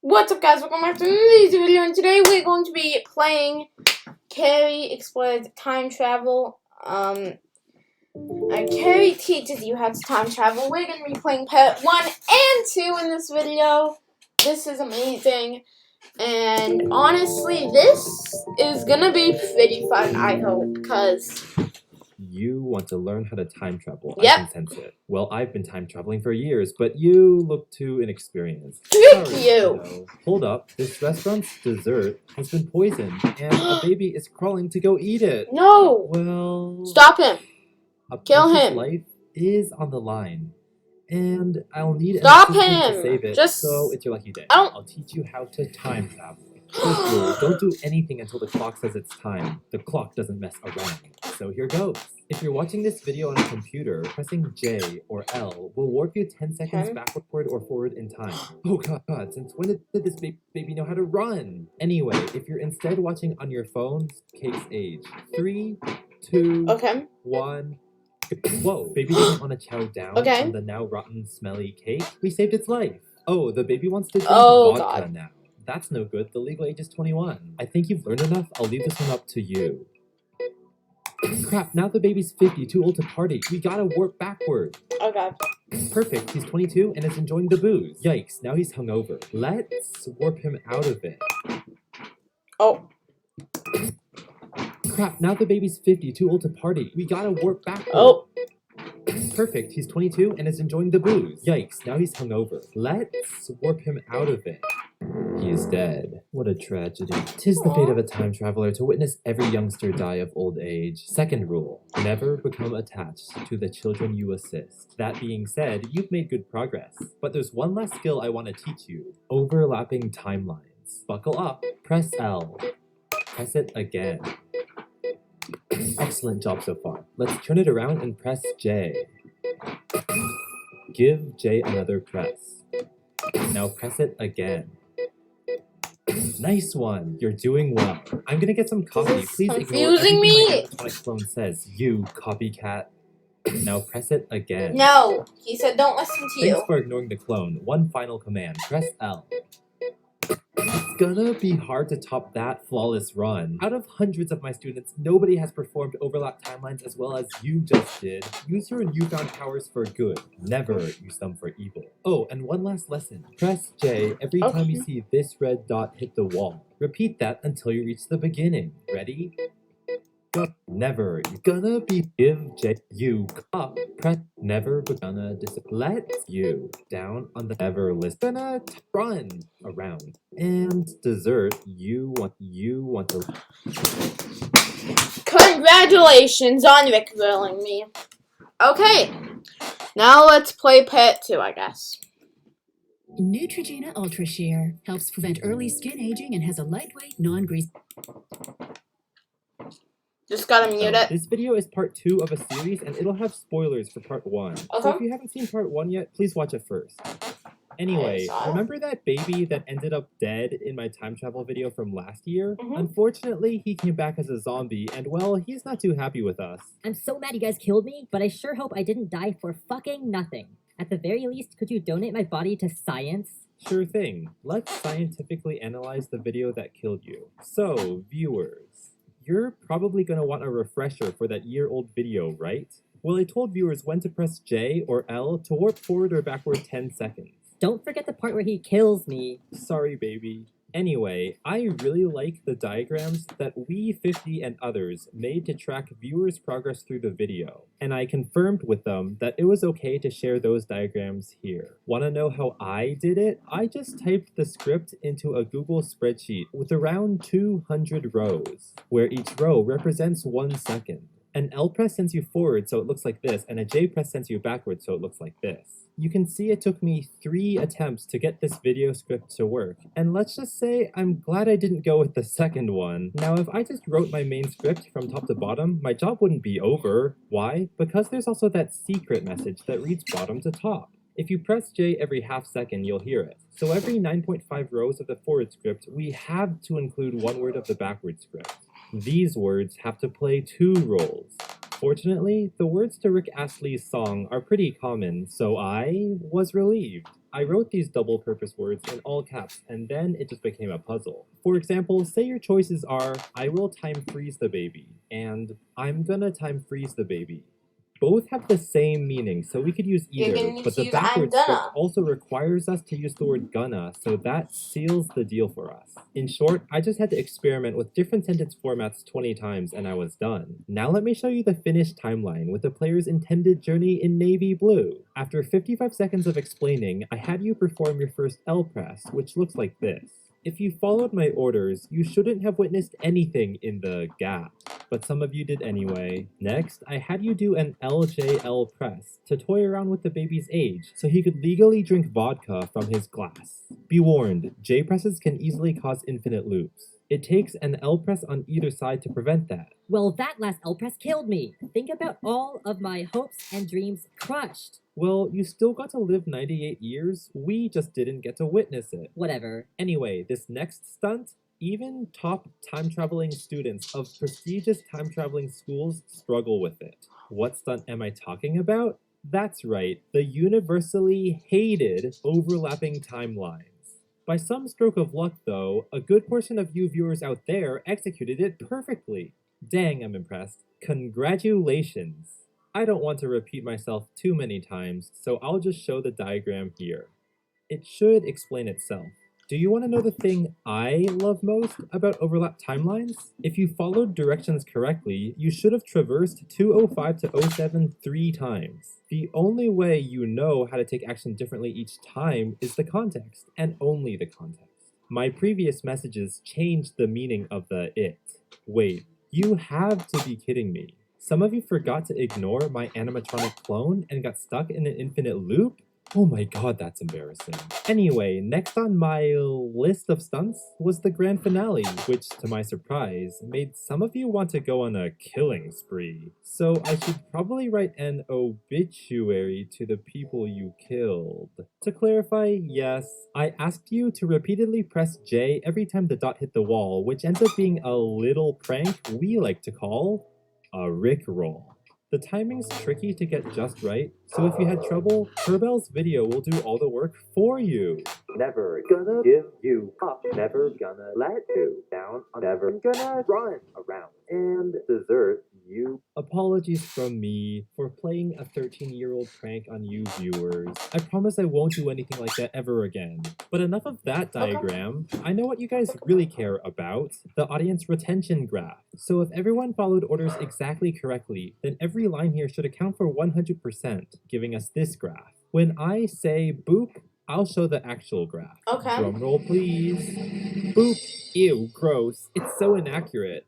What's up, guys? Welcome back to this video, and today we're going to be playing Carrie Explores Time Travel. Carrie teaches you how to time travel. We're going to be playing part 1 and 2 in this video. This is amazing, and honestly, this is going to be pretty fun, I hope, because... You want to learn how to time travel. Yep. I can sense it. Well, I've been time traveling for years, but you look too inexperienced. Trick Sorry, you! kiddo. Hold up. This restaurant's dessert has been poisoned, and a baby is crawling to go eat it. No! Well... Stop him! Kill him! Life is on the line, and I'll need Stop an assistant him! to save it, Just... so it's your lucky day. I don't... I'll teach you how to time travel. First rule, don't do anything until the clock says it's time. The clock doesn't mess around. So here goes. If you're watching this video on a computer, pressing J or L will warp you 10 seconds backward or forward in time. Oh god, since when did this baby know how to run? Anyway, if you're instead watching on your phone, cake's age. 3, 2, 1... Whoa, baby doesn't want to chow down on the now rotten, smelly cake. We saved its life. Oh, the baby wants to drink vodka now. That's no good. The legal age is 21. I think you've learned enough. I'll leave this one up to you. Crap, now the baby's 50, too old to party. We gotta warp backward. Okay. Perfect, he's 22 and is enjoying the booze. Yikes, now he's hungover. Let's warp him out of it. Oh. Crap, now the baby's 50, too old to party. We gotta warp backward. Oh. Perfect, he's 22 and is enjoying the booze. Yikes, now he's hungover. Let's warp him out of it. He is dead. What a tragedy. 'Tis the fate of a time traveler to witness every youngster die of old age. Second rule, never become attached to the children you assist. That being said, you've made good progress. But there's one last skill I want to teach you. Overlapping timelines. Buckle up. Press L. Press it again. Excellent job so far. Let's turn it around and press J. Give J another press. Now press it again. Nice one! You're doing well. I'm gonna get some coffee. Please ignore everything my animatronic clone says, you copycat. Now press it again. No! He said don't listen to you. Thanks for ignoring the clone. One final command. Press L. It's gonna be hard to top that flawless run. Out of hundreds of my students, nobody has performed overlap timelines as well as you just did. Use your newfound powers for good. Never use them for evil. Oh, and one last lesson. Press J every time you see this red dot hit the wall. Repeat that until you reach the beginning. Ready? Never gonna be give J you up. Press never gonna let you down on the never list. Gonna run around and dessert you want to. Congratulations on Rickrilling me. Okay, now let's play part 2, I guess. Neutrogena Ultra Sheer helps prevent early skin aging and has a lightweight, non-grease. Just gotta mute it. This video is part 2 of a series, and it'll have spoilers for part 1. So if you haven't seen part 1 yet, please watch it first. Anyway, remember that baby that ended up dead in my time travel video from last year? Unfortunately, he came back as a zombie, and well, he's not too happy with us. I'm so mad you guys killed me, but I sure hope I didn't die for fucking nothing. At the very least, could you donate my body to science? Sure thing. Let's scientifically analyze the video that killed you. So, viewers, you're probably going to want a refresher for that year-old video, right? Well, I told viewers when to press J or L to warp forward or backward 10 seconds. Don't forget the part where he kills me. Sorry, baby. Anyway, I really like the diagrams that We50 and others made to track viewers' progress through the video, and I confirmed with them that it was okay to share those diagrams here. Wanna know how I did it? I just typed the script into a Google spreadsheet with around 200 rows, where each row represents 1 second. An L press sends you forward so it looks like this, and a J press sends you backward so it looks like this. You can see it took me 3 attempts to get this video script to work, and let's just say I'm glad I didn't go with the second one. Now if I just wrote my main script from top to bottom, my job wouldn't be over. Why? Because there's also that secret message that reads bottom to top. If you press J every half second, you'll hear it. So every 9.5 rows of the forward script, we have to include 1 word of the backward script. These words have to play 2 roles. Fortunately, the words to Rick Astley's song are pretty common, so I was relieved. I wrote these double-purpose words in all caps, and then it just became a puzzle. For example, say your choices are, I will time freeze the baby, and I'm gonna time freeze the baby. Both have the same meaning, so we could use You either, can but the use I'm backwards gonna. script also requires us to use the word gonna, so that seals the deal for us. In short, I just had to experiment with different sentence formats 20 times and I was done. Now let me show you the finished timeline with the player's intended journey in navy blue. After 55 seconds of explaining, I had you perform your first L press, which looks like this. If you followed my orders, you shouldn't have witnessed anything in the gap, but some of you did anyway. Next, I had you do an LJL press to toy around with the baby's age so he could legally drink vodka from his glass. Be warned, J presses can easily cause infinite loops. It takes an L press on either side to prevent that. Well, that last L press killed me. Think about all of my hopes and dreams crushed. Well, you still got to live 98 years, we just didn't get to witness it. Whatever. Anyway, this next stunt, even top time-traveling students of prestigious time-traveling schools struggle with it. What stunt am I talking about? That's right, the universally hated overlapping timelines. By some stroke of luck, though, a good portion of you viewers out there executed it perfectly. Dang, I'm impressed. Congratulations! I don't want to repeat myself too many times, so I'll just show the diagram here. It should explain itself. Do you want to know the thing I love most about overlap timelines? If you followed directions correctly, you should have traversed 205 to 07 3 times. The only way you know how to take action differently each time is the context, and only the context. My previous messages changed the meaning of the it. Wait, you have to be kidding me. Some of you forgot to ignore my animatronic clone and got stuck in an infinite loop? Oh my god, that's embarrassing. Anyway, next on my list of stunts was the grand finale, which, to my surprise, made some of you want to go on a killing spree. So I should probably write an obituary to the people you killed. To clarify, yes, I asked you to repeatedly press J every time the dot hit the wall, which ends up being a little prank we like to call a Rickroll. The timing's tricky to get just right, so if you had trouble, Kerbel's video will do all the work for you. Never gonna give you up, never gonna let you down, never gonna run around and desert you. Apologies from me for playing a 13-year-old prank on you viewers. I promise I won't do anything like that ever again. But enough of that diagram. I know what you guys really care about, the audience retention graph. So if everyone followed orders exactly correctly, then every line here should account for 100%, giving us this graph. When I say boop, I'll show the actual graph. Okay. Drumroll please. Boop. Ew, gross. It's so inaccurate.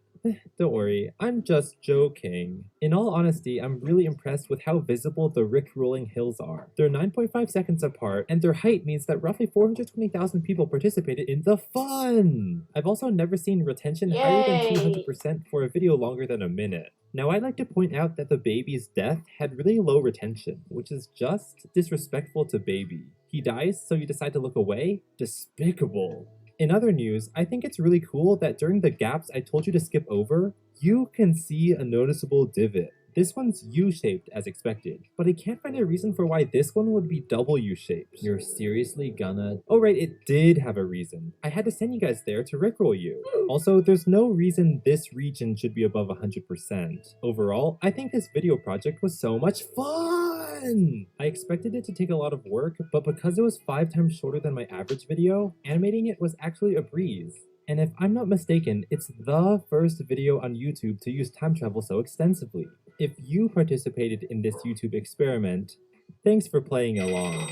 Don't worry, I'm just joking. In all honesty, I'm really impressed with how visible the Rick-rolling hills are. They're 9.5 seconds apart, and their height means that roughly 420,000 people participated in the fun! I've also never seen retention higher than 200% for a video longer than a minute. Now I'd like to point out that the baby's death had really low retention, which is just disrespectful to baby. He dies, so you decide to look away? Despicable. In other news, I think it's really cool that during the gaps I told you to skip over, you can see a noticeable divot. This one's U-shaped as expected, but I can't find a reason for why this one would be double U-shaped. You're seriously gonna... Oh right, it did have a reason. I had to send you guys there to rickroll you. Also, there's no reason this region should be above 100%. Overall, I think this video project was so much fun! I expected it to take a lot of work, but because it was 5 times shorter than my average video, animating it was actually a breeze. And if I'm not mistaken, it's the first video on YouTube to use time travel so extensively. If you participated in this YouTube experiment, thanks for playing along.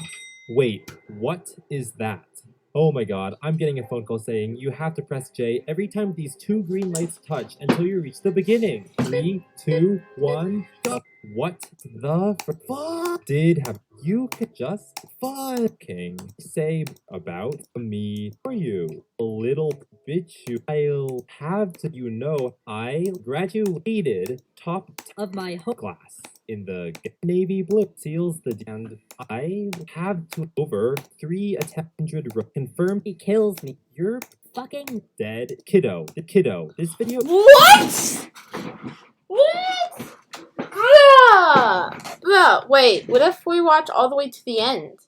Wait, what is that? Oh my god, I'm getting a phone call saying you have to press J every time these 2 green lights touch until you reach the beginning. 3, 2, 1, go. What the fuck did happen? You could just fucking say about me for you. A little bitch, I'll have to, you know, I graduated top Of my class in the navy blue seals the and I have to over 3 attempted confirmed he kills me. you're Fucking dead kiddo. The kiddo. This video What? What? Bruh! Bruh, wait, what if we watch all the way to the end?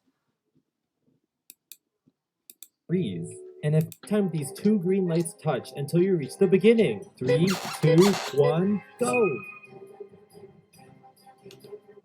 freeze. And if time these 2 green lights touch until you reach the beginning. 3, 2, 1, go!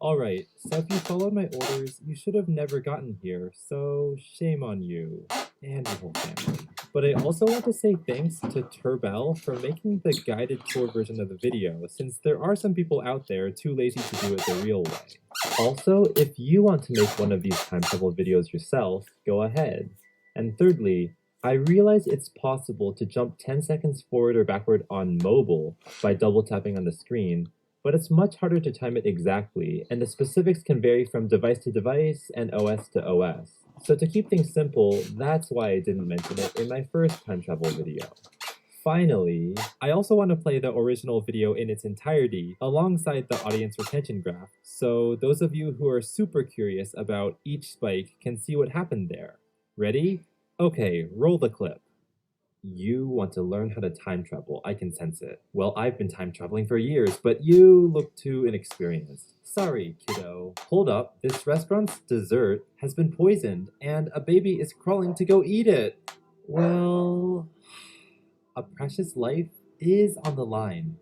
Alright, so if you followed my orders, you should have never gotten here, so shame on you. And your whole family. But I also want to say thanks to Turbell for making the guided tour version of the video, since there are some people out there too lazy to do it the real way. Also, if you want to make one of these time travel videos yourself, go ahead. And thirdly, I realize it's possible to jump 10 seconds forward or backward on mobile by double tapping on the screen, but it's much harder to time it exactly, and the specifics can vary from device to device and OS to OS. So to keep things simple, that's why I didn't mention it in my first time travel video. Finally, I also want to play the original video in its entirety alongside the audience retention graph, so those of you who are super curious about each spike can see what happened there. Ready? Okay, roll the clip. You want to learn how to time travel, I can sense it. Well, I've been time traveling for years, but you look too inexperienced. Sorry, kiddo. Hold up, this restaurant's dessert has been poisoned, and a baby is crawling to go eat it. Well, a precious life is on the line,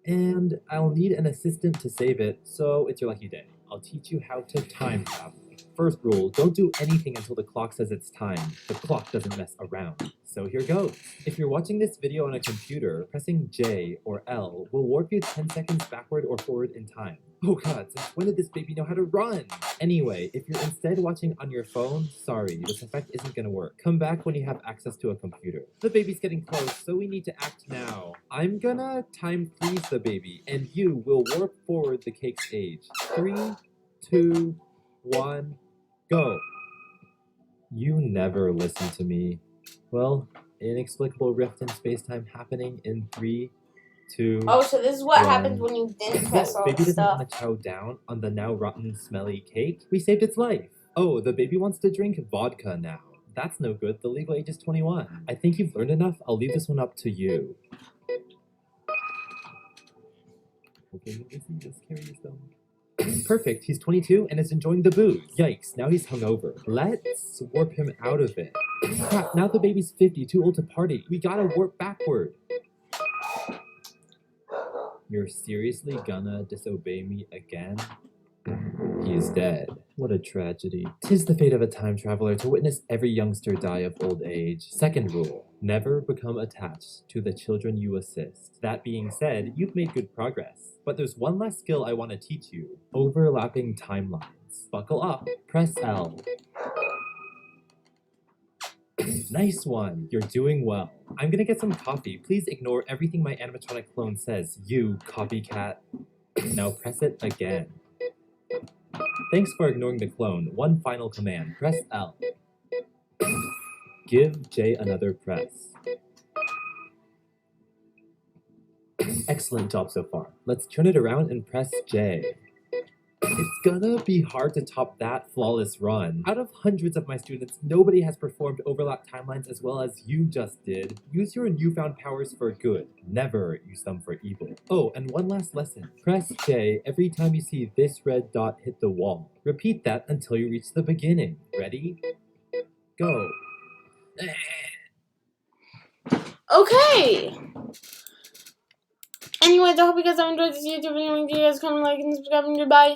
and I'll need an assistant to save it, so it's your lucky day. I'll teach you how to time travel. First rule, don't do anything until the clock says it's time. The clock doesn't mess around. So here goes. If you're watching this video on a computer, pressing J or L will warp you 10 seconds backward or forward in time. Oh god, since when did this baby know how to run? Anyway, if you're instead watching on your phone, sorry, this effect isn't gonna work. Come back when you have access to a computer. The baby's getting close, so we need to act now. I'm gonna time freeze the baby, and you will warp forward the cake's age. 3, 2, 1, go. You never listen to me. Well, inexplicable rift in space-time happening in 3, 2. Oh, so this is what 1. happens when you didn't press all Baby the doesn't stuff. want to chow down on the now rotten, smelly cake. We saved its life. Oh, the baby wants to drink vodka now. That's no good. The legal age is 21. I think you've learned enough. I'll leave this one up to you. Okay, just carry your stone. Perfect, he's 22 and is enjoying the booze. Yikes, now he's hungover. Let's warp him out of it. Crap, now the baby's 50, too old to party. We gotta warp backward. You're seriously gonna disobey me again? He is dead. What a tragedy. 'Tis the fate of a time traveler to witness every youngster die of old age. Second rule, never become attached to the children you assist. That being said, you've made good progress. But there's one last skill I want to teach you. Overlapping timelines. Buckle up. Press L. Nice one. You're doing well. I'm gonna get some coffee. Please ignore everything my animatronic clone says, you copycat. Now press it again. Thanks for ignoring the clone. One final command. Press L. Give J another press. Excellent job so far. Let's turn it around and press J. It's gonna be hard to top that flawless run. Out of hundreds of my students, nobody has performed overlap timelines as well as you just did. Use your newfound powers for good. Never use them for evil. Oh, and one last lesson. Press J every time you see this red dot hit the wall. Repeat that until you reach the beginning. Ready? Go. Okay. Anyways, I hope you guys have enjoyed this YouTube video. Make sure you guys comment, like, and subscribe, and goodbye.